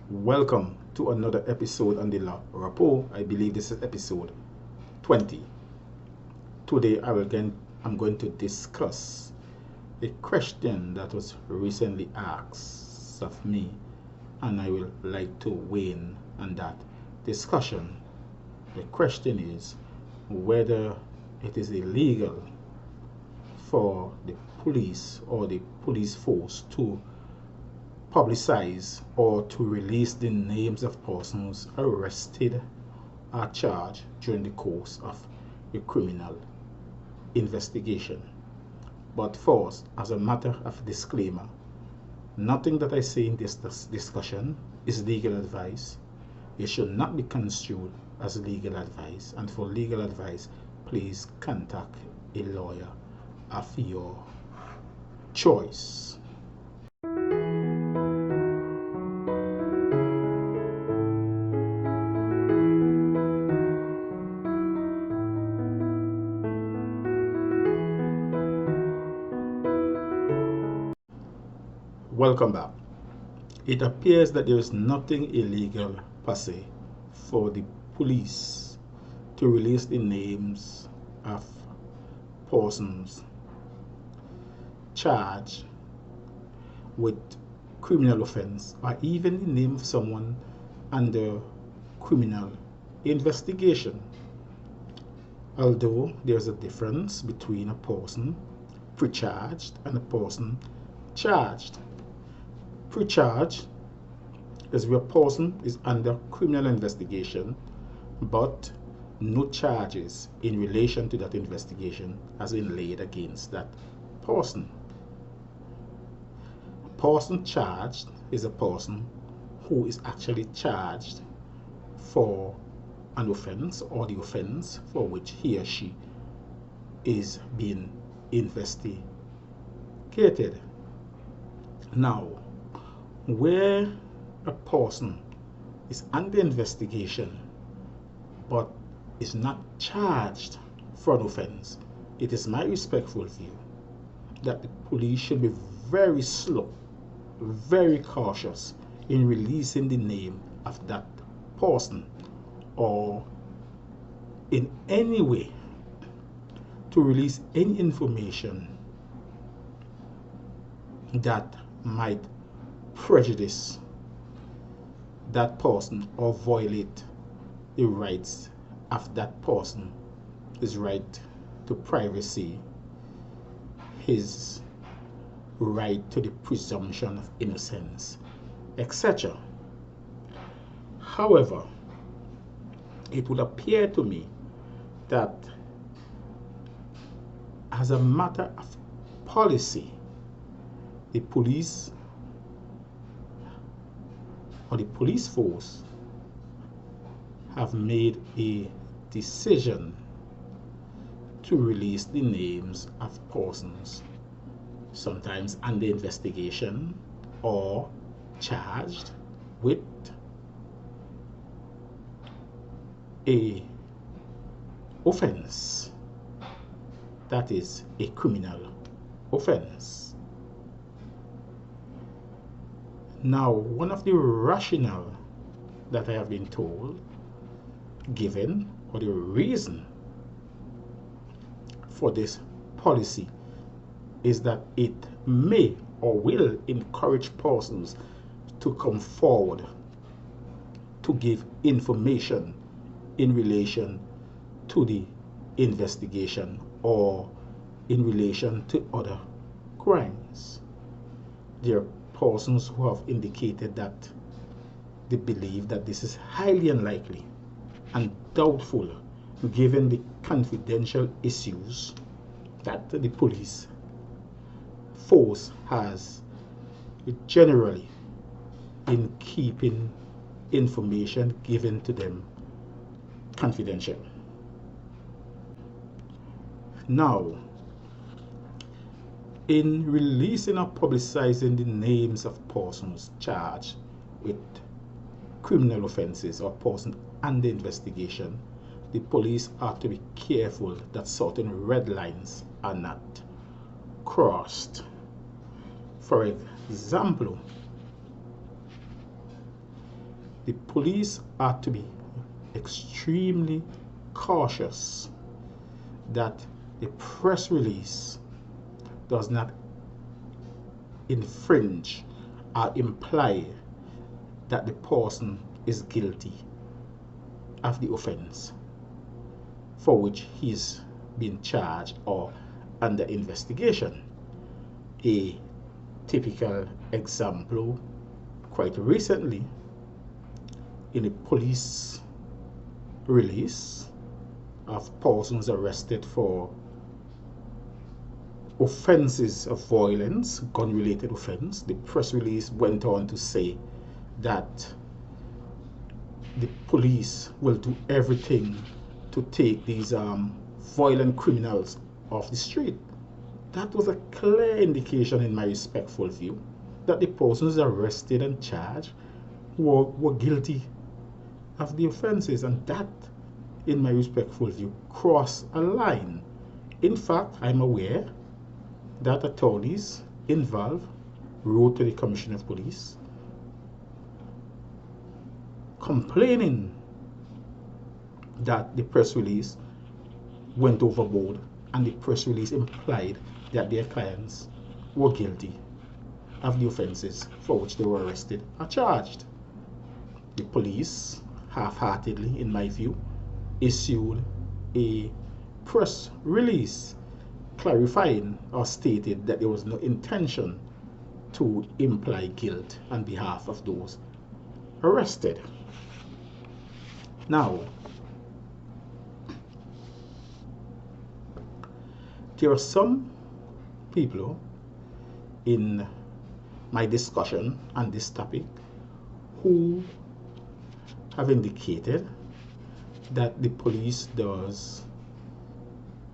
Welcome to another episode on the Law Rapport. I believe this is episode 20. Today I'm going to discuss a question that was recently asked of me, and I will like to weigh in on that discussion. The question is whether it is illegal for the police or the police force to publicize or to release the names of persons arrested or charged during the course of a criminal investigation. But first, as a matter of disclaimer, nothing that I say in this discussion is legal advice. It should not be construed as legal advice, and for legal advice, please contact a lawyer of your choice. Welcome back. It appears that there is nothing illegal per se for the police to release the names of persons charged with criminal offense, or even the name of someone under criminal investigation. Although there's a difference between a person pre-charged and a person charged. Pre-charged is where a person is under criminal investigation, but no charges in relation to that investigation has been laid against that person. A person charged is a person who is actually charged for an offense or the offense for which he or she is being investigated. Now, where a person is under investigation but is not charged for an offense, it is my respectful view that the police should be very slow, very cautious in releasing the name of that person, or in any way to release any information that might prejudice that person or violate the rights of that person, his right to privacy, his right to the presumption of innocence, etc. However, it would appear to me that as a matter of policy, the police or the police force have made a decision to release the names of persons sometimes under investigation or charged with a offense that is a criminal offense. Now, one of the rationale that I have been told, given, or the reason for this policy is that it may or will encourage persons to come forward to give information in relation to the investigation or in relation to other crimes. There are persons who have indicated that they believe that this is highly unlikely and doubtful given the confidential issues that the police force has generally in keeping information given to them confidential. Now, in releasing or publicizing the names of persons charged with criminal offenses or persons under investigation, the police are to be careful that certain red lines are not crossed. For example, the police are to be extremely cautious that the press release does not infringe or imply that the person is guilty of the offence for which he is being charged or under investigation. A typical example quite recently in a police release of persons arrested for offences of violence, gun-related offence. The press release went on to say that the police will do everything to take these violent criminals off the street. That was a clear indication, in my respectful view, that the persons arrested and charged were guilty of the offences, and that, in my respectful view, crossed a line. In fact, I'm aware that attorneys involved wrote to the Commissioner of Police complaining that the press release went overboard and the press release implied that their clients were guilty of the offences for which they were arrested or charged. The police, half-heartedly in my view, issued a press release clarifying or stated that there was no intention to imply guilt on behalf of those arrested. Now, there are some people in my discussion on this topic who have indicated that the police does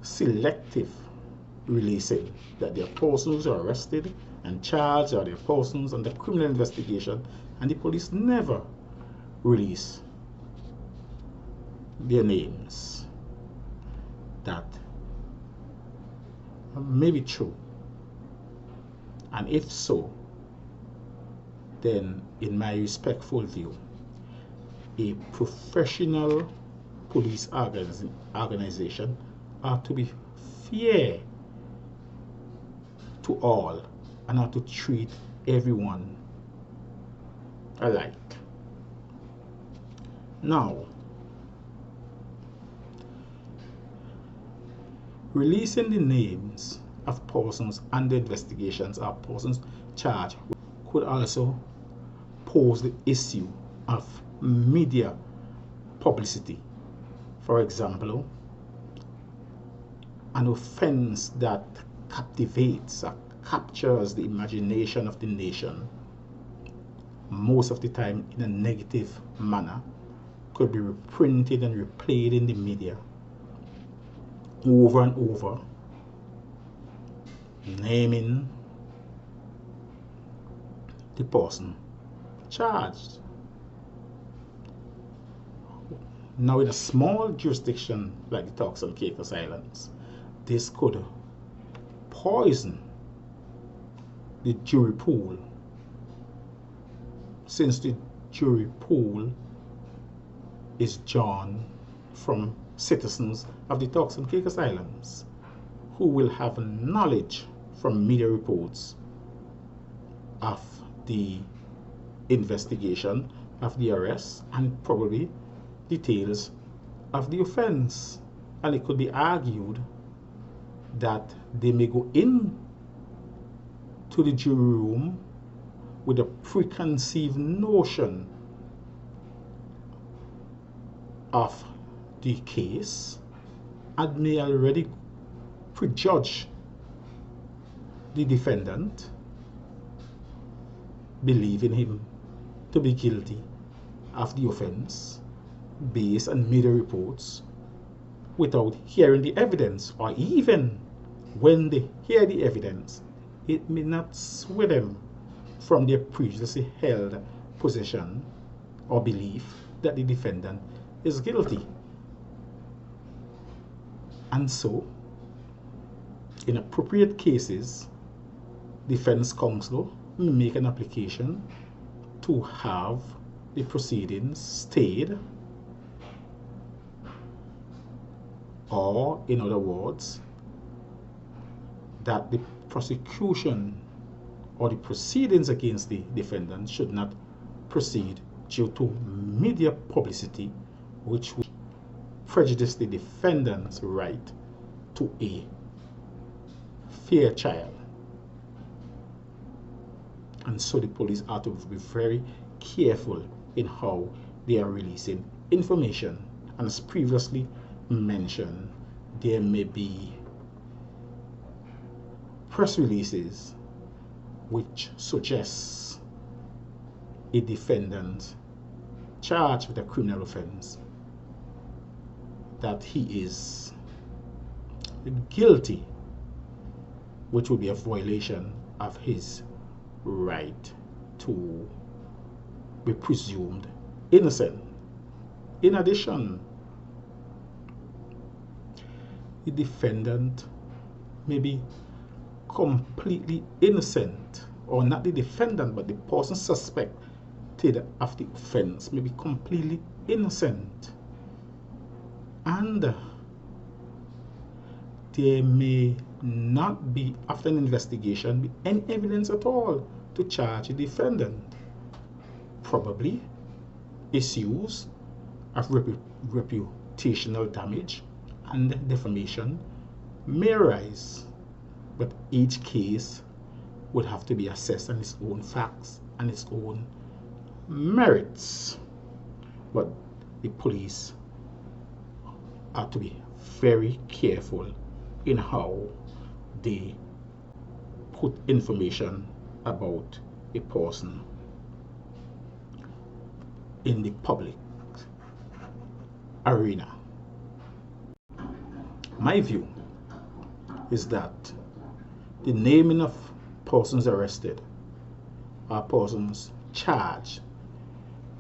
selective releasing, that there are persons who are arrested and charged, or there are persons under criminal investigation, and the police never release their names. That may be true, and if so, then in my respectful view, a professional police organization are to be fair to all and are to treat everyone alike. Now, releasing the names of persons under investigations or persons charged could also pose the issue of media publicity. For example, an offense that captivates or captures the imagination of the nation, most of the time in a negative manner, could be reprinted and replayed in the media over and over, naming the person charged. Now, in a small jurisdiction like the Turks and Caicos Islands, this could poison the jury pool, since the jury pool is drawn from citizens of the Turks and Caicos Islands who will have knowledge from media reports of the investigation, of the arrest, and probably details of the offense. And it could be argued that they may go in to the jury room with a preconceived notion of the case and may already prejudge the defendant, believing him to be guilty of the offense based on media reports without hearing the evidence, or even when they hear the evidence, it may not sway them from their previously held position or belief that the defendant is guilty. And so, in appropriate cases, defense counsel may make an application to have the proceedings stayed, or in other words, that the prosecution or the proceedings against the defendant should not proceed due to media publicity which would prejudice the defendant's right to a fair trial. And so the police are to be very careful in how they are releasing information. And as previously mentioned, there may be press releases which suggests a defendant charged with a criminal offense that he is guilty, which would be a violation of his right to be presumed innocent. In addition, the defendant may be completely innocent, or not the defendant, but the person suspected of the offense may be completely innocent, and there may not be, after an investigation, be any evidence at all to charge the defendant. Probably issues of reputational damage and defamation may arise, but each case would have to be assessed on its own facts and its own merits. But the police are to be very careful in how they put information about a person in the public arena. My view is that the naming of persons arrested or persons charged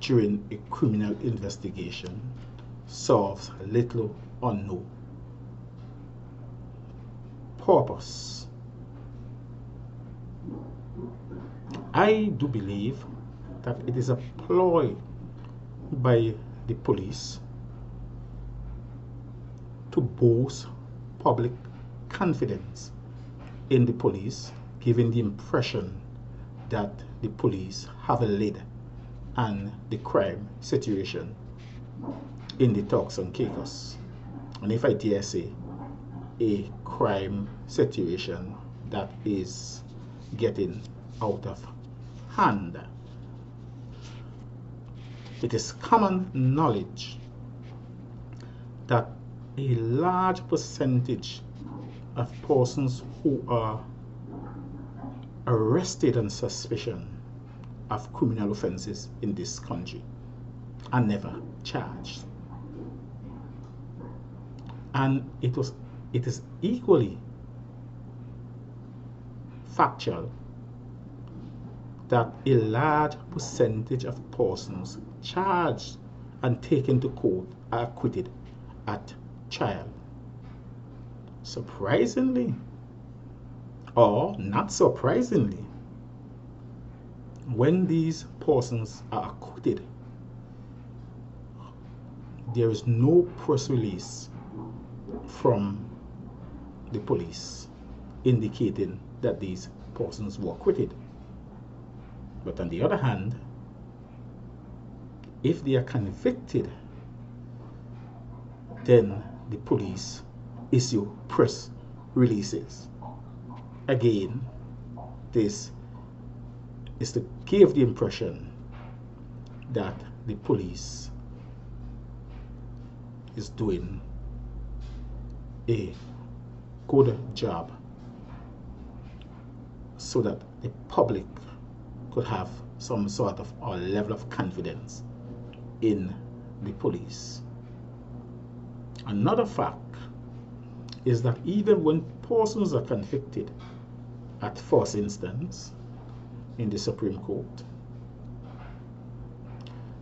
during a criminal investigation serves little or no purpose. I do believe that it is a ploy by the police to boost public confidence in the police, giving the impression that the police have a lid on the crime situation in the Turks and Caicos, and if I dare say, a crime situation that is getting out of hand. It is common knowledge that a large percentage of persons who are arrested on suspicion of criminal offenses in this country are never charged. And it is equally factual that a large percentage of persons charged and taken to court are acquitted at trial. Surprisingly, or not surprisingly, when these persons are acquitted, there is no press release from the police indicating that these persons were acquitted. But on the other hand, if they are convicted, then the police issue press releases. Again, this is to give the impression that the police is doing a good job so that the public could have some sort of or level of confidence in the police. Another fact is that even when persons are convicted at first instance in the Supreme Court,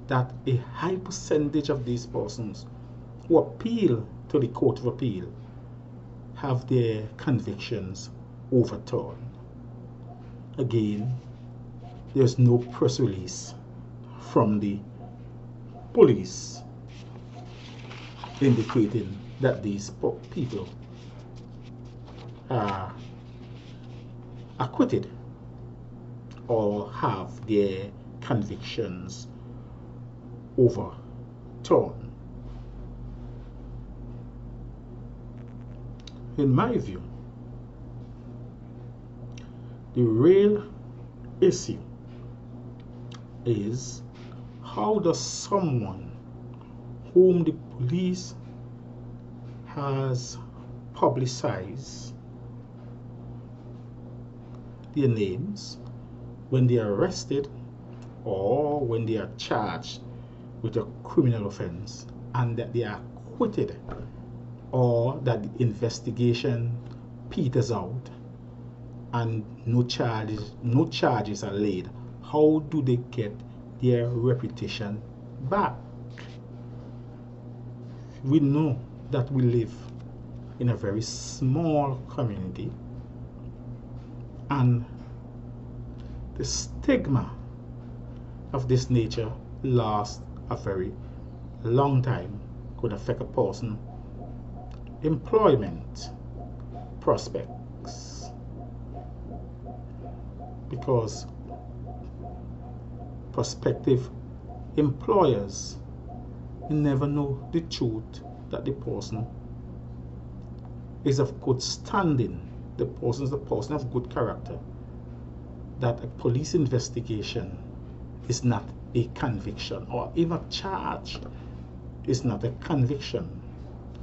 that a high percentage of these persons who appeal to the Court of Appeal have their convictions overturned. Again, there's no press release from the police indicating that these people are acquitted or have their convictions overturned. In my view, the real issue is, how does someone whom the police has publicized their names, when they are arrested or when they are charged with a criminal offense and that they are acquitted, or that the investigation peters out and no charges are laid, how do they get their reputation back? We know that we live in a very small community, and the stigma of this nature lasts a very long time, could affect a person employment prospects, because prospective employers never know the truth, that the person is of good standing, the person is a person of good character, that a police investigation is not a conviction, or even a charge is not a conviction,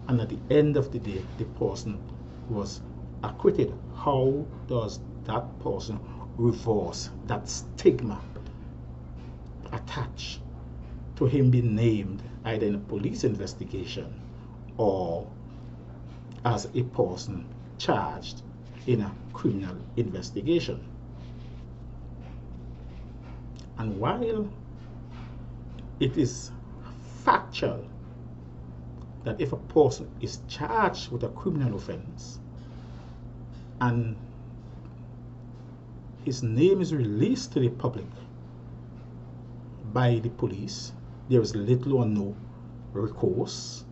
and at the end of the day the person was acquitted. How does that person reverse that stigma attached to him being named either in a police investigation or as a person charged in a criminal investigation? And while it is factual that if a person is charged with a criminal offense and his name is released to the public by the police, there is little or no recourse,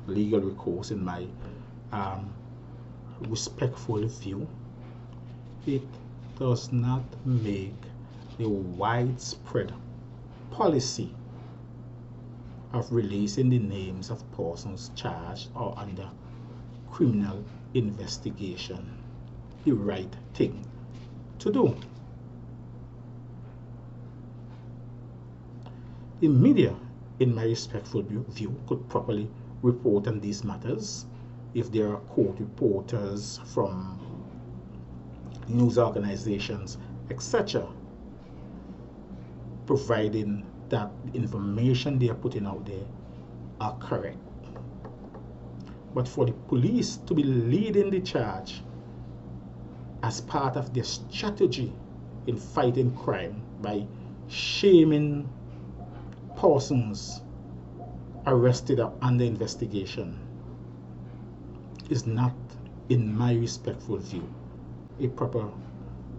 legal recourse, in my respectful view. It does not make a widespread policy of releasing the names of persons charged or under criminal investigation the right thing to do. The media, in my respectful view, could properly report on these matters if there are court reporters from news organizations, etc., providing that the information they are putting out there are correct. But for the police to be leading the charge as part of their strategy in fighting crime by shaming persons arrested or under investigation is not, in my respectful view, a proper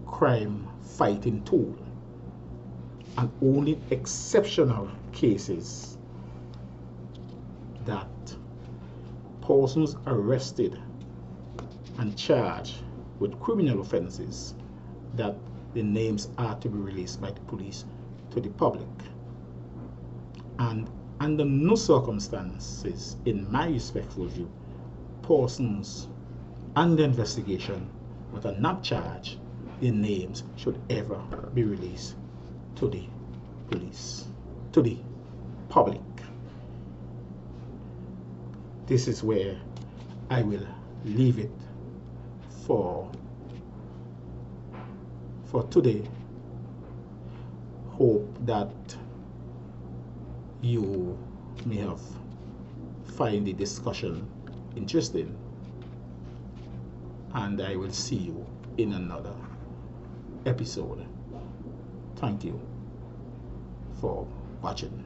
crime fighting tool. And only exceptional cases that persons arrested and charged with criminal offenses, that the names are to be released by the police to the public. And under no circumstances, in my respectful view, persons under investigation but are not charged, their names should ever be released to the police, to the public. This is where I will leave it for today. Hope that you may have find the discussion interesting, and I will see you in another episode. Thank you for watching.